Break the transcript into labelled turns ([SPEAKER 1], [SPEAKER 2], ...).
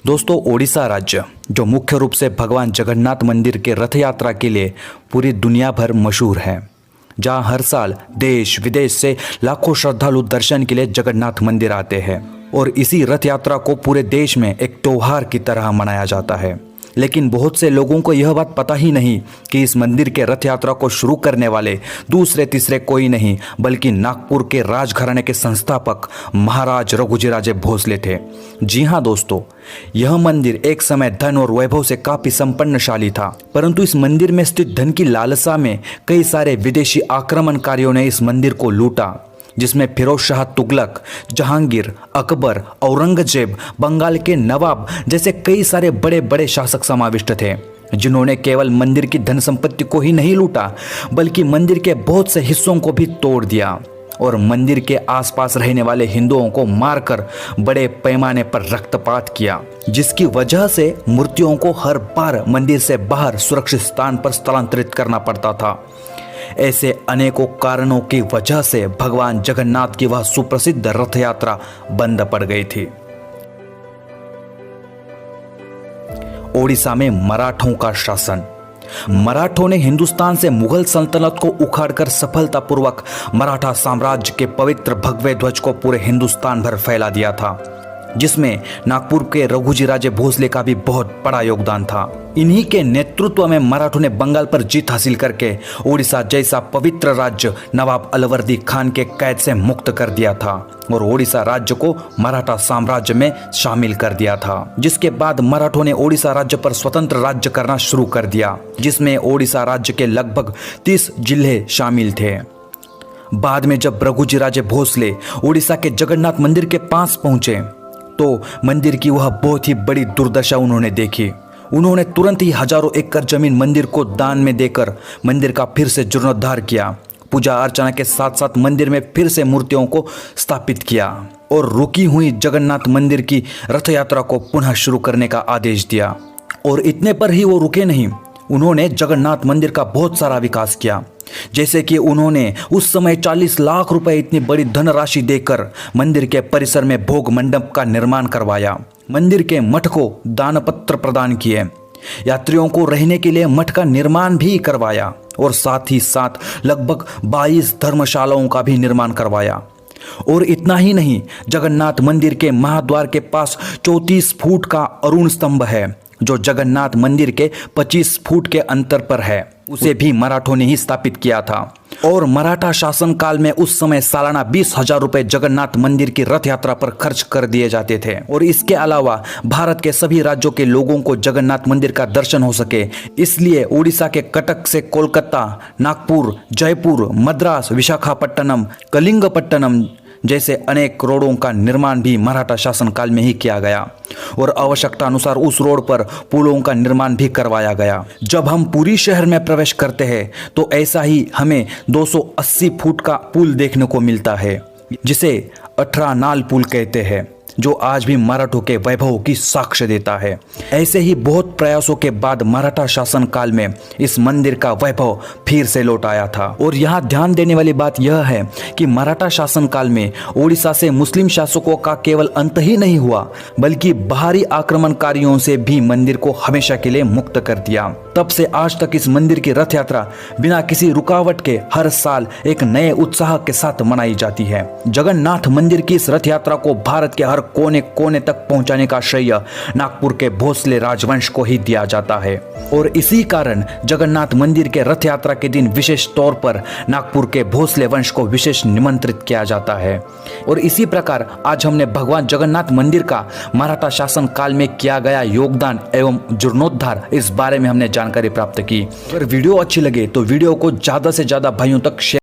[SPEAKER 1] दोस्तों, ओडिशा राज्य जो मुख्य रूप से भगवान जगन्नाथ मंदिर के रथ यात्रा के लिए पूरी दुनिया भर मशहूर है, जहां हर साल देश विदेश से लाखों श्रद्धालु दर्शन के लिए जगन्नाथ मंदिर आते हैं और इसी रथ यात्रा को पूरे देश में एक त्योहार की तरह मनाया जाता है। लेकिन बहुत से लोगों को यह बात पता ही नहीं कि इस मंदिर के रथ यात्रा को शुरू करने वाले दूसरे तीसरे कोई नहीं बल्कि नागपुर के राजघराने के संस्थापक महाराज रघुजीराजे भोसले थे। जी हाँ दोस्तों, यह मंदिर एक समय धन और वैभव से काफी संपन्नशाली था, परंतु इस मंदिर में स्थित धन की लालसा में कई सारे विदेशी आक्रमणकारियों ने इस मंदिर को लूटा, जिसमें फिरोज शाह तुगलक, जहांगीर, अकबर, औरंगजेब, बंगाल के नवाब जैसे कई सारे बड़े बड़े शासक समाविष्ट थे, जिन्होंने केवल मंदिर की धन संपत्ति को ही नहीं लूटा बल्कि मंदिर के बहुत से हिस्सों को भी तोड़ दिया और मंदिर के आसपास रहने वाले हिंदुओं को मारकर बड़े पैमाने पर रक्तपात किया, जिसकी वजह से मूर्तियों को हर बार मंदिर से बाहर सुरक्षित स्थान पर स्थलांतरित करना पड़ता था। ऐसे अनेकों कारणों की वजह से भगवान जगन्नाथ की वह सुप्रसिद्ध रथ यात्रा बंद पड़ गई थी। ओडिशा में मराठों का शासन। मराठों ने हिंदुस्तान से मुगल सल्तनत को उखाड़कर सफलतापूर्वक मराठा साम्राज्य के पवित्र भगवे ध्वज को पूरे हिंदुस्तान भर फैला दिया था, जिसमें नागपुर के रघुजीराजे भोसले का भी बहुत बड़ा योगदान था। इन्हीं के नेतृत्व में मराठों ने बंगाल पर जीत हासिल करके ओडिशा जैसा पवित्र राज्य नवाब अलवर्दी खान के कैद से मुक्त कर दिया था और ओडिशा राज्य को मराठा साम्राज्य में शामिल कर दिया था, जिसके बाद मराठों ने ओडिशा राज्य पर स्वतंत्र राज्य करना शुरू कर दिया, जिसमें ओडिशा राज्य के लगभग 30 जिले शामिल थे। बाद में जब रघुजीराजे भोसले ओडिशा के जगन्नाथ मंदिर के पास पहुंचे तो मंदिर की वह बहुत ही बड़ी दुर्दशा उन्होंने देखी। उन्होंने तुरंत ही हजारों एकड़ जमीन मंदिर को दान में देकर मंदिर का फिर से जीर्णोद्धार किया, पूजा अर्चना के साथ साथ मंदिर में फिर से मूर्तियों को स्थापित किया और रुकी हुई जगन्नाथ मंदिर की रथ यात्रा को पुनः शुरू करने का आदेश दिया। और इतने पर ही वो रुके नहीं, उन्होंने जगन्नाथ मंदिर का बहुत सारा विकास किया, जैसे कि उन्होंने उस समय 40 लाख रुपए इतनी बड़ी धनराशि देकर मंदिर के परिसर में भोग मंडप का निर्माण करवाया, मंदिर के मठ को दानपत्र प्रदान किए, यात्रियों को रहने के लिए मठ का निर्माण भी करवाया और साथ ही साथ लगभग 22 धर्मशालाओं का भी निर्माण करवाया। और इतना ही नहीं, जगन्नाथ मंदिर के महाद्वार के पास 34 फुट का अरुण स्तंभ है, जो जगन्नाथ मंदिर के 25 फुट के अंतर पर है, उसे भी मराठों ने ही स्थापित किया था। और मराठा शासन काल में उस समय सालाना 20,000 रुपए जगन्नाथ मंदिर की रथ यात्रा पर खर्च कर दिए जाते थे। और इसके अलावा भारत के सभी राज्यों के लोगों को जगन्नाथ मंदिर का दर्शन हो सके, इसलिए उड़ीसा के कटक से कोलकाता, नागपुर, जयपुर, मद्रास, विशाखापट्टनम, कलिंगपट्टनम जैसे अनेक रोडों का निर्माण भी मराठा शासन काल में ही किया गया और आवश्यकता अनुसार उस रोड पर पुलों का निर्माण भी करवाया गया। जब हम पुरी शहर में प्रवेश करते हैं तो ऐसा ही हमें 280 फुट का पुल देखने को मिलता है, जिसे 18 नाल पुल कहते हैं, जो आज भी मराठों के वैभव की साक्ष्य देता है। ऐसे ही बहुत प्रयासों के बाद मराठा शासन काल में इस मंदिर का वैभव फिर से लौट आया था। और यहाँ ध्यान देने वाली बात यह है कि मराठा शासन काल में ओडिशा से मुस्लिम शासकों का केवल अंत ही नहीं हुआ बल्कि बाहरी आक्रमणकारियों से भी मंदिर को हमेशा के लिए मुक्त कर दिया। तब से आज तक इस मंदिर की रथ यात्रा बिना किसी रुकावट के हर साल एक नए उत्साह के साथ मनाई जाती है। जगन्नाथ मंदिर की इस रथ यात्रा को भारत के हर कोने कोने तक पहुंचाने का श्रेय नागपुर के भोसले राजवंश को ही दिया जाता है और इसी कारण जगन्नाथ मंदिर के रथ यात्रा के दिन विशेष तौर पर नागपुर के भोसले वंश को विशेष निमंत्रित किया जाता है। और इसी प्रकार आज हमने भगवान जगन्नाथ मंदिर का मराठा शासन काल में किया गया योगदान एवं जीर्णोद्धार इस बारे में हमने जानकारी प्राप्त की। अगर वीडियो अच्छी लगे तो वीडियो को ज्यादा से ज्यादा भाइयों तक शेयर